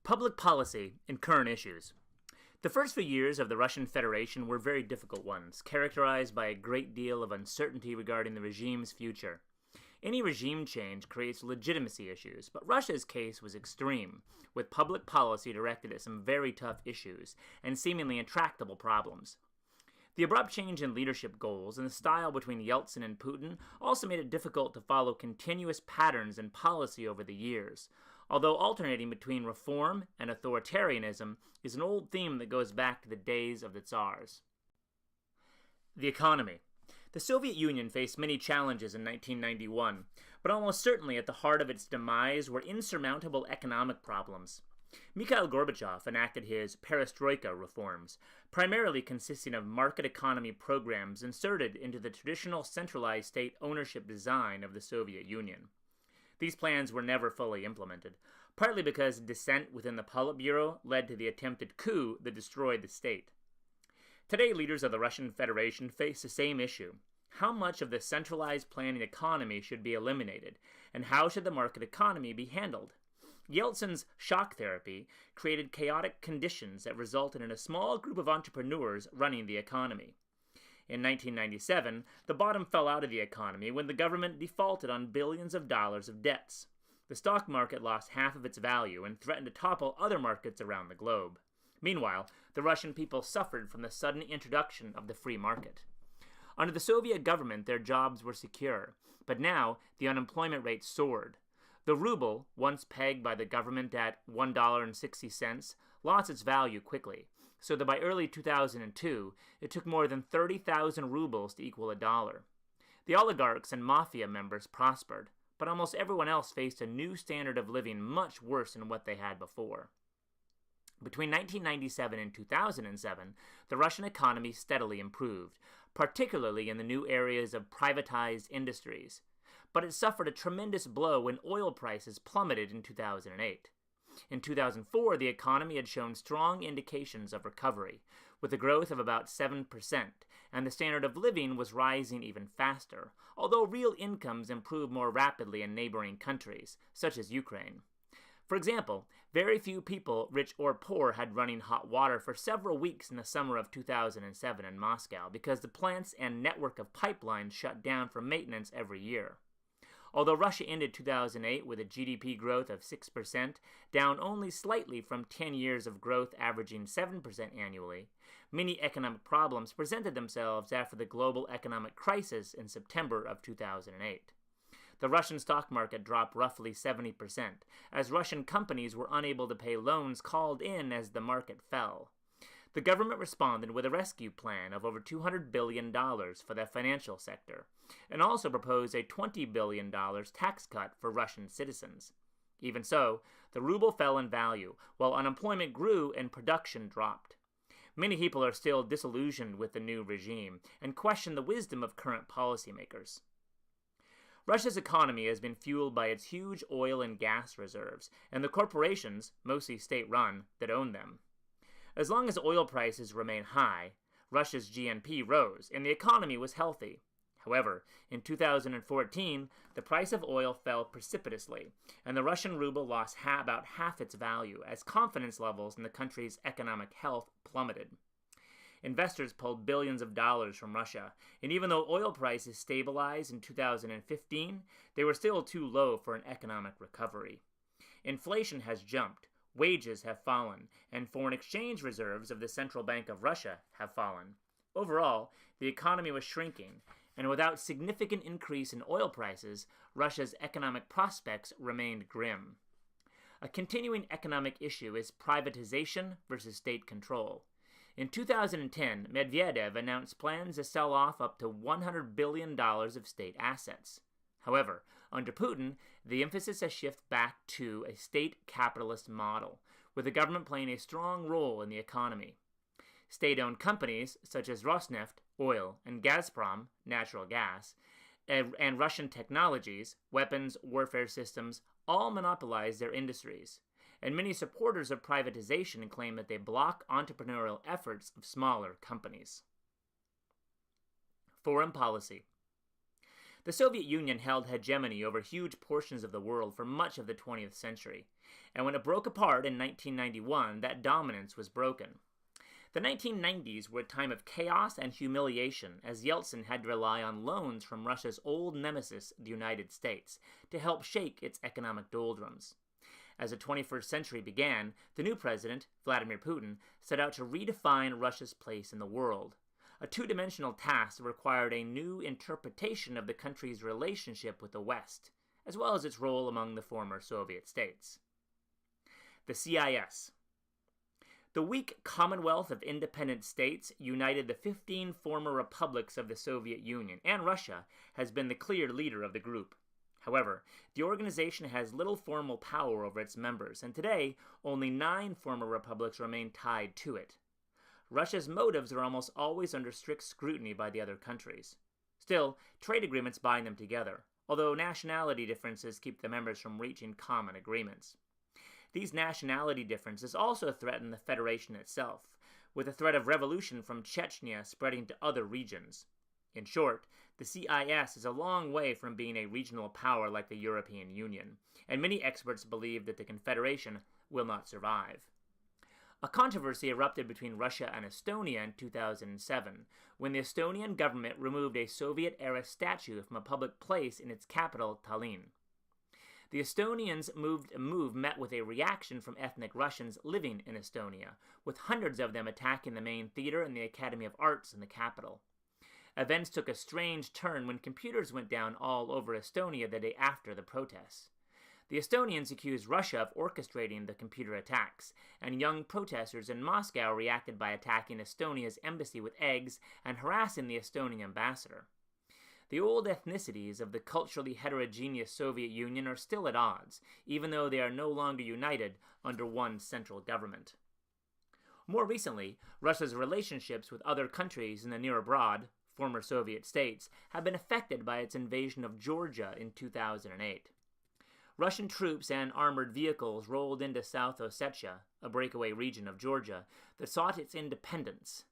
Public policy and current issues. The first few years of the Russian Federation were very difficult ones, characterized by a great deal of uncertainty regarding the regime's future. Any regime change creates legitimacy issues, but Russia's case was extreme, with public policy directed at some very tough issues and seemingly intractable problems. The abrupt change in leadership goals and the style between Yeltsin and Putin also made it difficult to follow continuous patterns in policy over the years, although alternating between reform and authoritarianism is an old theme that goes back to the days of the Tsars. The economy. The Soviet Union faced many challenges in 1991, but almost certainly at the heart of its demise were insurmountable economic problems. Mikhail Gorbachev enacted his perestroika reforms, primarily consisting of market economy programs inserted into the traditional centralized state ownership design of the Soviet Union. These plans were never fully implemented, partly because dissent within the Politburo led to the attempted coup that destroyed the state. Today, leaders of the Russian Federation face the same issue. How much of the centralized planning economy should be eliminated, and how should the market economy be handled? Yeltsin's shock therapy created chaotic conditions that resulted in a small group of entrepreneurs running the economy. In 1997, the bottom fell out of the economy when the government defaulted on billions of dollars of debts. The stock market lost half of its value and threatened to topple other markets around the globe. Meanwhile, the Russian people suffered from the sudden introduction of the free market. Under the Soviet government, their jobs were secure, but now the unemployment rate soared. The ruble, once pegged by the government at $1.60, lost its value quickly, so that by early 2002, it took more than 30,000 rubles to equal a dollar. The oligarchs and mafia members prospered, but almost everyone else faced a new standard of living much worse than what they had before. Between 1997 and 2007, the Russian economy steadily improved, particularly in the new areas of privatized industries. But it suffered a tremendous blow when oil prices plummeted in 2008. In 2004, the economy had shown strong indications of recovery, with a growth of about 7%, and the standard of living was rising even faster, although real incomes improved more rapidly in neighboring countries, such as Ukraine. For example, very few people, rich or poor, had running hot water for several weeks in the summer of 2007 in Moscow because the plants and network of pipelines shut down for maintenance every year. Although Russia ended 2008 with a GDP growth of 6%, down only slightly from 10 years of growth averaging 7% annually, many economic problems presented themselves after the global economic crisis in September of 2008. The Russian stock market dropped roughly 70%, as Russian companies were unable to pay loans called in as the market fell. The government responded with a rescue plan of over $200 billion for the financial sector, and also proposed a $20 billion tax cut for Russian citizens. Even so, the ruble fell in value, while unemployment grew and production dropped. Many people are still disillusioned with the new regime and question the wisdom of current policymakers. Russia's economy has been fueled by its huge oil and gas reserves, and the corporations, mostly state-run, that own them. As long as oil prices remain high, Russia's GNP rose, and the economy was healthy. However, in 2014, the price of oil fell precipitously, and the Russian ruble lost about half its value as confidence levels in the country's economic health plummeted. Investors pulled billions of dollars from Russia, and even though oil prices stabilized in 2015, they were still too low for an economic recovery. Inflation has jumped, wages have fallen, and foreign exchange reserves of the Central Bank of Russia have fallen. Overall, the economy was shrinking, and without significant increase in oil prices, Russia's economic prospects remained grim. A continuing economic issue is privatization versus state control. In 2010, Medvedev announced plans to sell off up to $100 billion of state assets. However, under Putin, the emphasis has shifted back to a state capitalist model, with the government playing a strong role in the economy. State-owned companies such as Rosneft, oil, and Gazprom, natural gas, and Russian technologies, weapons, warfare systems, all monopolize their industries. And many supporters of privatization claim that they block entrepreneurial efforts of smaller companies. Foreign policy. The Soviet Union held hegemony over huge portions of the world for much of the 20th century, and when it broke apart in 1991, that dominance was broken. The 1990s were a time of chaos and humiliation as Yeltsin had to rely on loans from Russia's old nemesis, the United States, to help shake its economic doldrums. As the 21st century began, the new president, Vladimir Putin, set out to redefine Russia's place in the world. A two-dimensional task that required a new interpretation of the country's relationship with the West, as well as its role among the former Soviet states. The CIS. The weak Commonwealth of Independent States, united the 15 former republics of the Soviet Union, and Russia has been the clear leader of the group. However, the organization has little formal power over its members, and today only 9 former republics remain tied to it. Russia's motives are almost always under strict scrutiny by the other countries. Still, trade agreements bind them together, although nationality differences keep the members from reaching common agreements. These nationality differences also threaten the Federation itself, with the threat of revolution from Chechnya spreading to other regions. In short, the CIS is a long way from being a regional power like the European Union, and many experts believe that the Confederation will not survive. A controversy erupted between Russia and Estonia in 2007, when the Estonian government removed a Soviet-era statue from a public place in its capital, Tallinn. The Estonians' move met with a reaction from ethnic Russians living in Estonia, with hundreds of them attacking the main theater and the Academy of Arts in the capital. Events took a strange turn when computers went down all over Estonia the day after the protests. The Estonians accused Russia of orchestrating the computer attacks, and young protesters in Moscow reacted by attacking Estonia's embassy with eggs and harassing the Estonian ambassador. The old ethnicities of the culturally heterogeneous Soviet Union are still at odds, even though they are no longer united under one central government. More recently, Russia's relationships with other countries in the near abroad, former Soviet states, have been affected by its invasion of Georgia in 2008. Russian troops and armored vehicles rolled into South Ossetia, a breakaway region of Georgia, that sought its independence.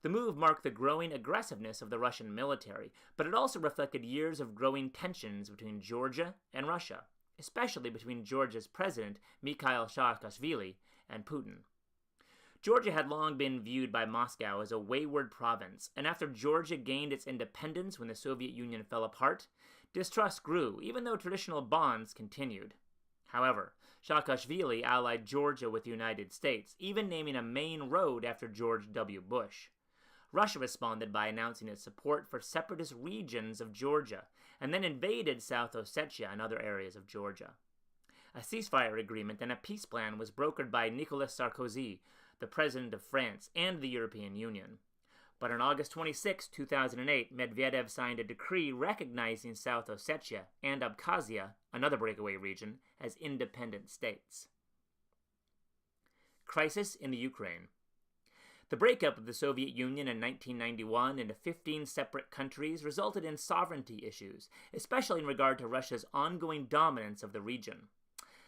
The move marked the growing aggressiveness of the Russian military, but it also reflected years of growing tensions between Georgia and Russia, especially between Georgia's president, Mikhail Saakashvili, and Putin. Georgia had long been viewed by Moscow as a wayward province, and after Georgia gained its independence when the Soviet Union fell apart, distrust grew, even though traditional bonds continued. However, Saakashvili allied Georgia with the United States, even naming a main road after George W. Bush. Russia responded by announcing its support for separatist regions of Georgia, and then invaded South Ossetia and other areas of Georgia. A ceasefire agreement and a peace plan was brokered by Nicolas Sarkozy, the president of France, and the European Union. But on August 26, 2008, Medvedev signed a decree recognizing South Ossetia and Abkhazia, another breakaway region, as independent states. Crisis in the Ukraine. The breakup of the Soviet Union in 1991 into 15 separate countries resulted in sovereignty issues, especially in regard to Russia's ongoing dominance of the region.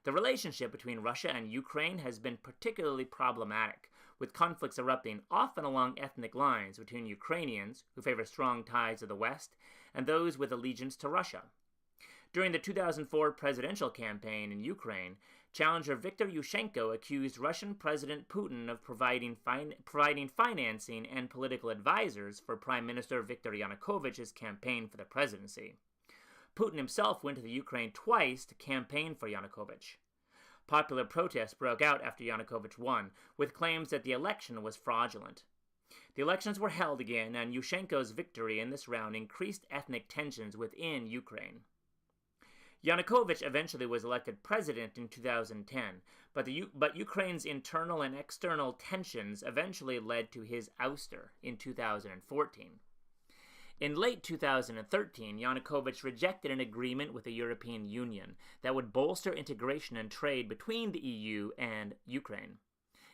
The relationship between Russia and Ukraine has been particularly problematic, with conflicts erupting often along ethnic lines between Ukrainians, who favor strong ties to the West, and those with allegiance to Russia. During the 2004 presidential campaign in Ukraine, challenger Viktor Yushchenko accused Russian President Putin of providing financing and political advisors for Prime Minister Viktor Yanukovych's campaign for the presidency. Putin himself went to the Ukraine twice to campaign for Yanukovych. Popular protests broke out after Yanukovych won, with claims that the election was fraudulent. The elections were held again, and Yushchenko's victory in this round increased ethnic tensions within Ukraine. Yanukovych eventually was elected president in 2010, but Ukraine's internal and external tensions eventually led to his ouster in 2014. In late 2013, Yanukovych rejected an agreement with the European Union that would bolster integration and trade between the EU and Ukraine.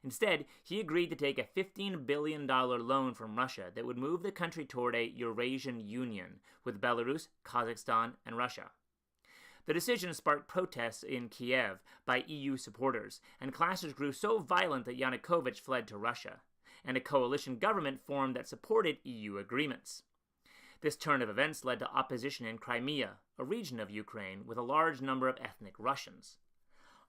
Instead, he agreed to take a $15 billion loan from Russia that would move the country toward a Eurasian Union with Belarus, Kazakhstan, and Russia. The decision sparked protests in Kiev by EU supporters, and clashes grew so violent that Yanukovych fled to Russia, and a coalition government formed that supported EU agreements. This turn of events led to opposition in Crimea, a region of Ukraine with a large number of ethnic Russians.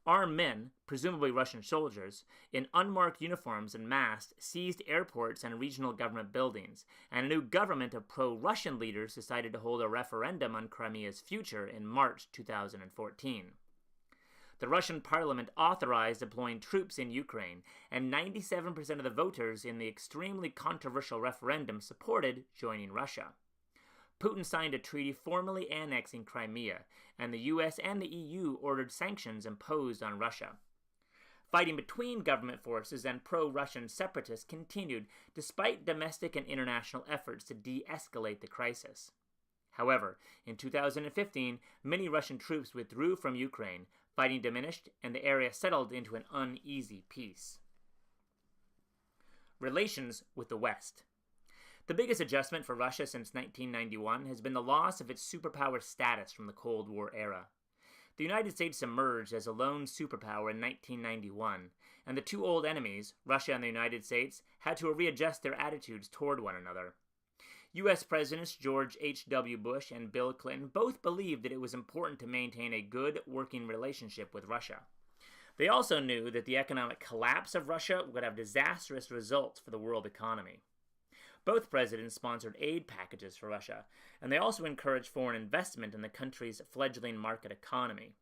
Armed men, presumably Russian soldiers, in unmarked uniforms and masked, seized airports and regional government buildings, and a new government of pro-Russian leaders decided to hold a referendum on Crimea's future in March 2014. The Russian parliament authorized deploying troops in Ukraine, and 97% of the voters in the extremely controversial referendum supported joining Russia. Putin signed a treaty formally annexing Crimea, and the US and the EU ordered sanctions imposed on Russia. Fighting between government forces and pro-Russian separatists continued despite domestic and international efforts to de-escalate the crisis. However, in 2015, many Russian troops withdrew from Ukraine, fighting diminished, and the area settled into an uneasy peace. Relations with the West. The biggest adjustment for Russia since 1991 has been the loss of its superpower status from the Cold War era. The United States emerged as a lone superpower in 1991, and the two old enemies, Russia and the United States, had to readjust their attitudes toward one another. U.S. Presidents George H.W. Bush and Bill Clinton both believed that it was important to maintain a good working relationship with Russia. They also knew that the economic collapse of Russia would have disastrous results for the world economy. Both presidents sponsored aid packages for Russia, and they also encouraged foreign investment in the country's fledgling market economy.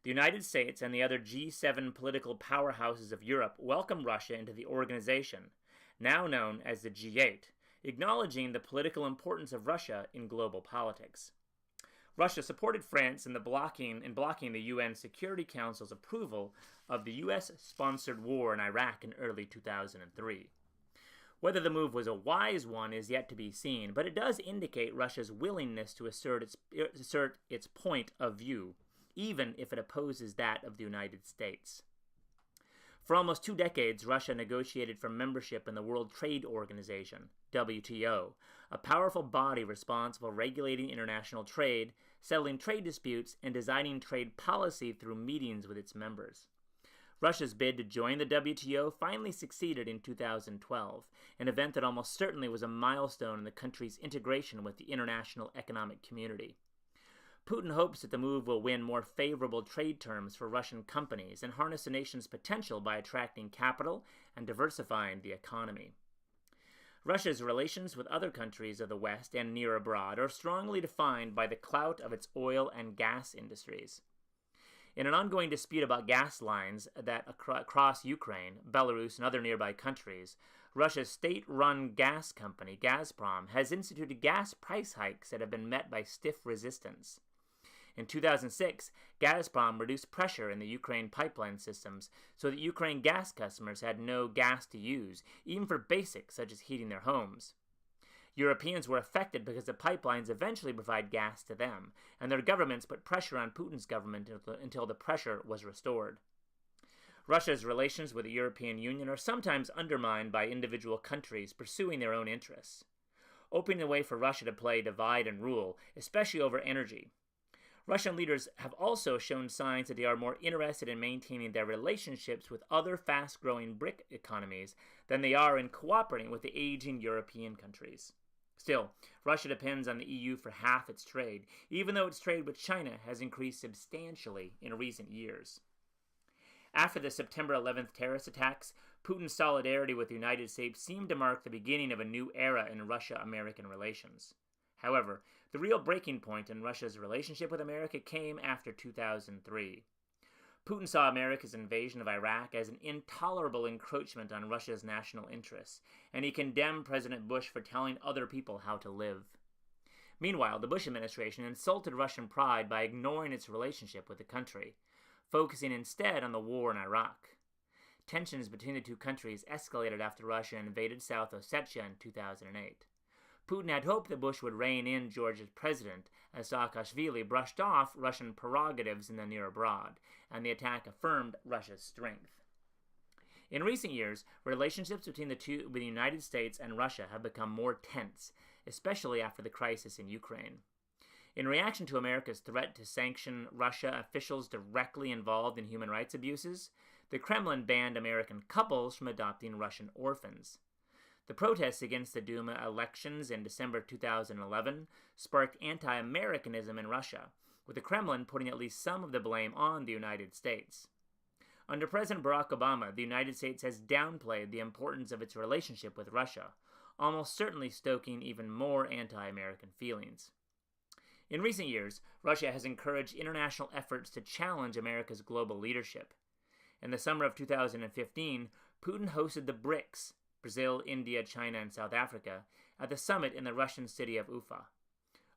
The United States and the other G7 political powerhouses of Europe welcomed Russia into the organization, now known as the G8, acknowledging the political importance of Russia in global politics. Russia supported France in blocking the UN Security Council's approval of the U.S.-sponsored war in Iraq in early 2003. Whether the move was a wise one is yet to be seen, but it does indicate Russia's willingness to assert its point of view, even if it opposes that of the United States. For almost 2 decades, Russia negotiated for membership in the World Trade Organization, WTO, a powerful body responsible for regulating international trade, settling trade disputes, and designing trade policy through meetings with its members. Russia's bid to join the WTO finally succeeded in 2012, an event that almost certainly was a milestone in the country's integration with the international economic community. Putin hopes that the move will win more favorable trade terms for Russian companies and harness the nation's potential by attracting capital and diversifying the economy. Russia's relations with other countries of the West and near abroad are strongly defined by the clout of its oil and gas industries. In an ongoing dispute about gas lines that across Ukraine, Belarus, and other nearby countries, Russia's state-run gas company, Gazprom, has instituted gas price hikes that have been met by stiff resistance. In 2006, Gazprom reduced pressure in the Ukraine pipeline systems so that Ukraine gas customers had no gas to use, even for basics such as heating their homes. Europeans were affected because the pipelines eventually provide gas to them, and their governments put pressure on Putin's government until the pressure was restored. Russia's relations with the European Union are sometimes undermined by individual countries pursuing their own interests, opening the way for Russia to play divide and rule, especially over energy. Russian leaders have also shown signs that they are more interested in maintaining their relationships with other fast-growing BRIC economies than they are in cooperating with the aging European countries. Still, Russia depends on the EU for half its trade, even though its trade with China has increased substantially in recent years. After the September 11th terrorist attacks, Putin's solidarity with the United States seemed to mark the beginning of a new era in Russia-American relations. However, the real breaking point in Russia's relationship with America came after 2003. Putin saw America's invasion of Iraq as an intolerable encroachment on Russia's national interests, and he condemned President Bush for telling other people how to live. Meanwhile, the Bush administration insulted Russian pride by ignoring its relationship with the country, focusing instead on the war in Iraq. Tensions between the two countries escalated after Russia invaded South Ossetia in 2008. Putin had hoped that Bush would rein in Georgia's president, as Saakashvili brushed off Russian prerogatives in the near abroad, and the attack affirmed Russia's strength. In recent years, relationships between the United States and Russia have become more tense, especially after the crisis in Ukraine. In reaction to America's threat to sanction Russia officials directly involved in human rights abuses, the Kremlin banned American couples from adopting Russian orphans. The protests against the Duma elections in December 2011 sparked anti-Americanism in Russia, with the Kremlin putting at least some of the blame on the United States. Under President Barack Obama, the United States has downplayed the importance of its relationship with Russia, almost certainly stoking even more anti-American feelings. In recent years, Russia has encouraged international efforts to challenge America's global leadership. In the summer of 2015, Putin hosted the BRICS, Brazil, India, China, and South Africa, at the summit in the Russian city of Ufa.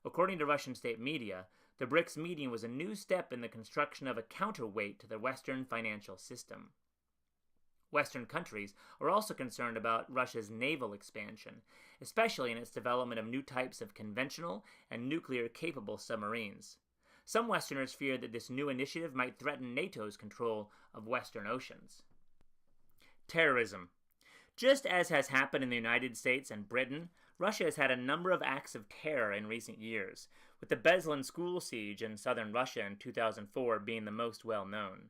According to Russian state media, the BRICS meeting was a new step in the construction of a counterweight to the Western financial system. Western countries are also concerned about Russia's naval expansion, especially in its development of new types of conventional and nuclear-capable submarines. Some Westerners fear that this new initiative might threaten NATO's control of Western oceans. Terrorism. Just as has happened in the United States and Britain, Russia has had a number of acts of terror in recent years, with the Beslan school siege in southern Russia in 2004 being the most well-known.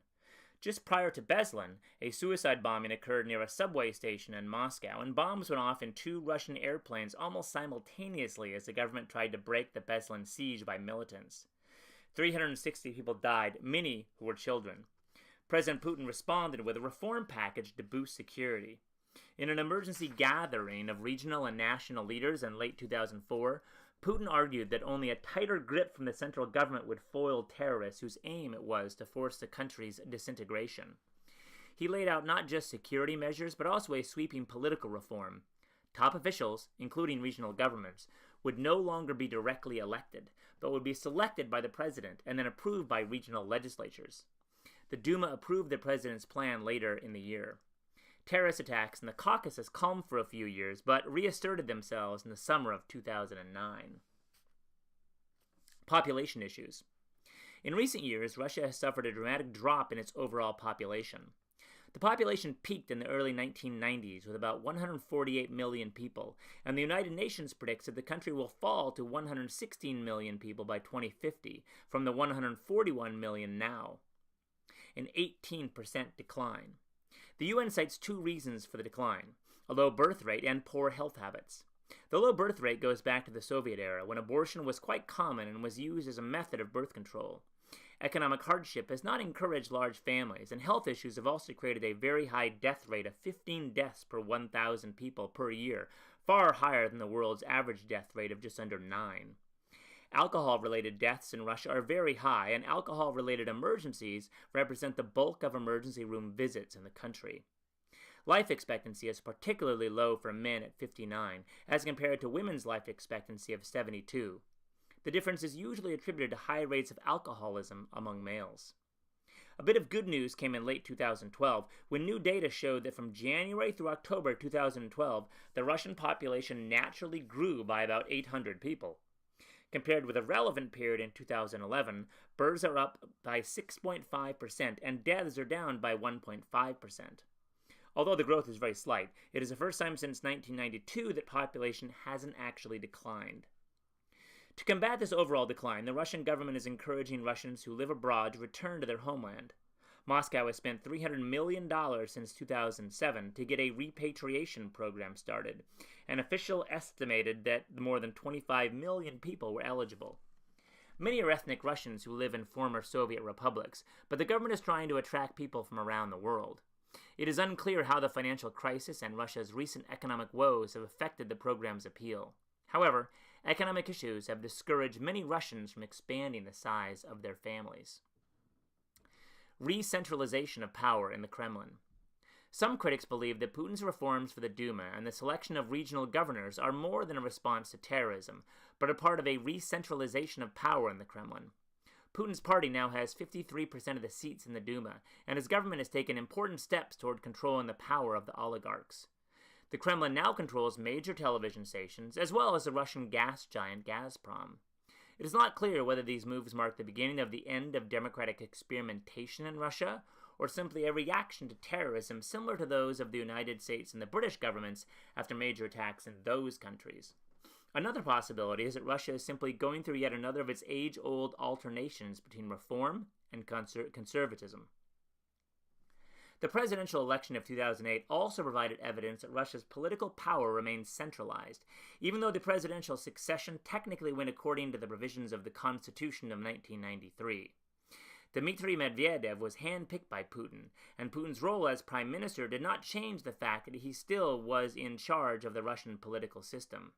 Just prior to Beslan, a suicide bombing occurred near a subway station in Moscow, and bombs went off in 2 Russian airplanes almost simultaneously as the government tried to break the Beslan siege by militants. 360 people died, many who were children. President Putin responded with a reform package to boost security. In an emergency gathering of regional and national leaders in late 2004, Putin argued that only a tighter grip from the central government would foil terrorists whose aim it was to force the country's disintegration. He laid out not just security measures, but also a sweeping political reform. Top officials, including regional governments, would no longer be directly elected, but would be selected by the president and then approved by regional legislatures. The Duma approved the president's plan later in the year. Terrorist attacks in the Caucasus calmed for a few years, but reasserted themselves in the summer of 2009. Population issues. In recent years, Russia has suffered a dramatic drop in its overall population. The population peaked in the early 1990s with about 148 million people, and the United Nations predicts that the country will fall to 116 million people by 2050, from the 141 million now, an 18% decline. The UN cites 2 reasons for the decline: a low birth rate and poor health habits. The low birth rate goes back to the Soviet era, when abortion was quite common and was used as a method of birth control. Economic hardship has not encouraged large families, and health issues have also created a very high death rate of 15 deaths per 1,000 people per year, far higher than the world's average death rate of just under 9. Alcohol-related deaths in Russia are very high, and alcohol-related emergencies represent the bulk of emergency room visits in the country. Life expectancy is particularly low for men at 59, as compared to women's life expectancy of 72. The difference is usually attributed to high rates of alcoholism among males. A bit of good news came in late 2012, when new data showed that from January through October 2012, the Russian population naturally grew by about 800 people. Compared with a relevant period in 2011, births are up by 6.5% and deaths are down by 1.5%. Although the growth is very slight, it is the first time since 1992 that population hasn't actually declined. To combat this overall decline, the Russian government is encouraging Russians who live abroad to return to their homeland. Moscow has spent $300 million since 2007 to get a repatriation program started. An official estimated that more than 25 million people were eligible. Many are ethnic Russians who live in former Soviet republics, but the government is trying to attract people from around the world. It is unclear how the financial crisis and Russia's recent economic woes have affected the program's appeal. However, economic issues have discouraged many Russians from expanding the size of their families. Re-centralization of power in the Kremlin. Some critics believe that Putin's reforms for the Duma and the selection of regional governors are more than a response to terrorism, but a part of a re-centralization of power in the Kremlin. Putin's party now has 53% of the seats in the Duma, and his government has taken important steps toward controlling the power of the oligarchs. The Kremlin now controls major television stations, as well as the Russian gas giant Gazprom. It is not clear whether these moves mark the beginning of the end of democratic experimentation in Russia, or simply a reaction to terrorism similar to those of the United States and the British governments after major attacks in those countries. Another possibility is that Russia is simply going through yet another of its age-old alternations between reform and conservatism. The presidential election of 2008 also provided evidence that Russia's political power remains centralized, even though the presidential succession technically went according to the provisions of the Constitution of 1993. Dmitry Medvedev was handpicked by Putin, and Putin's role as prime minister did not change the fact that he still was in charge of the Russian political system.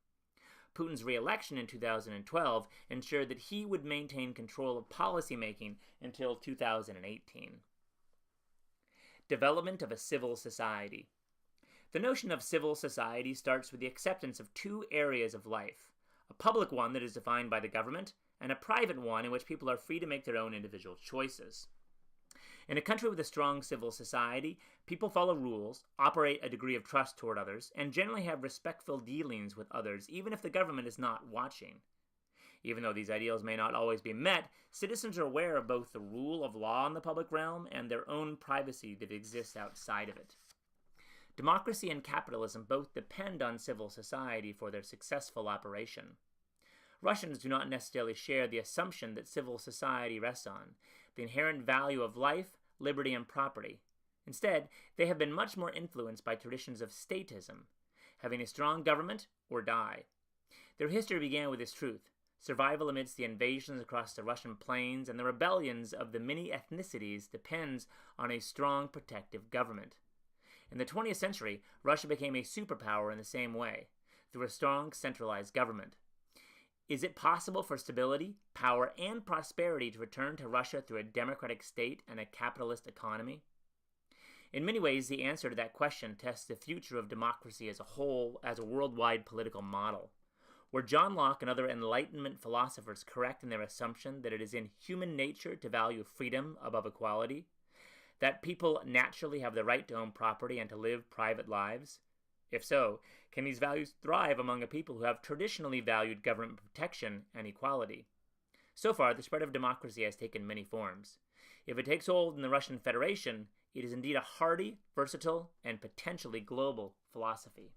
Putin's re-election in 2012 ensured that he would maintain control of policymaking until 2018. Development of a civil society. The notion of civil society starts with the acceptance of two areas of life: a public one that is defined by the government, and a private one in which people are free to make their own individual choices. In a country with a strong civil society, people follow rules, operate a degree of trust toward others, and generally have respectful dealings with others, even if the government is not watching. Even though these ideals may not always be met, citizens are aware of both the rule of law in the public realm and their own privacy that exists outside of it. Democracy and capitalism both depend on civil society for their successful operation. Russians do not necessarily share the assumption that civil society rests on, the inherent value of life, liberty, and property. Instead, they have been much more influenced by traditions of statism, having a strong government or die. Their history began with this truth: survival amidst the invasions across the Russian plains and the rebellions of the many ethnicities depends on a strong protective government. In the 20th century, Russia became a superpower in the same way, through a strong centralized government. Is it possible for stability, power, and prosperity to return to Russia through a democratic state and a capitalist economy? In many ways, the answer to that question tests the future of democracy as a whole, as a worldwide political model. Were John Locke and other Enlightenment philosophers correct in their assumption that it is in human nature to value freedom above equality? That people naturally have the right to own property and to live private lives? If so, can these values thrive among a people who have traditionally valued government protection and equality? So far, the spread of democracy has taken many forms. If it takes hold in the Russian Federation, it is indeed a hardy, versatile, and potentially global philosophy.